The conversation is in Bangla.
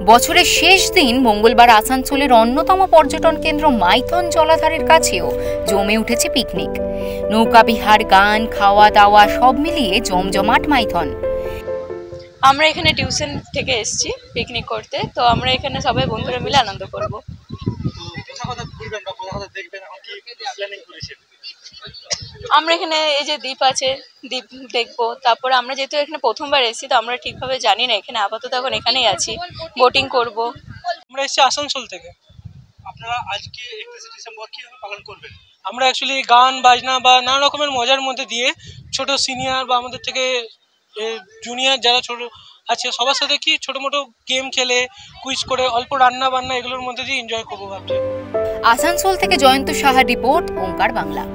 বছরের শেষ দিন মঙ্গলবার আসানসোলের অন্যতম পর্যটন কেন্দ্র মাইথন জলাধারের কাছেও জমে উঠেছে পিকনিক। নৌকাবিহার, গান, খাওয়া দাওয়া সব মিলিয়ে জমজমাট মাইথন। আমরা এখানে টিউশন থেকে এসেছি পিকনিক করতে, তো আমরা এখানে সবাই বন্ধুরা মিলে আনন্দ করব। আমরা এখানে এই যে দ্বীপ আছে, দ্বীপ দেখবো। তারপরে আমরা যেহেতু এখানে প্রথমবার এসেছি, তো আমরা ঠিকভাবে জানি না এখানে, আপাতত এখন এখানেই আছি, বোটিং করব। আমরা এসেছি আসানসোল থেকে। আপনারা আজকে 31শে ডিসেম্বর কিভাবে পালন করবেন? আমরা অ্যাকচুয়ালি গান বাজনা বা নানা রকমের মজার মধ্যে দিয়ে ছোট সিনিয়র বা আমাদের থেকে জুনিয়র যারা ছোট আছে সবার সাথে কি ছোট মোটো গেম খেলে, কুইজ করে, অল্প রান্না বান্না এগুলোর মধ্যে দিয়ে এনজয় করবো ভাবছি। আসানসোল থেকে জয়ন্ত সাহার রিপোর্ট, ওঙ্কার বাংলা।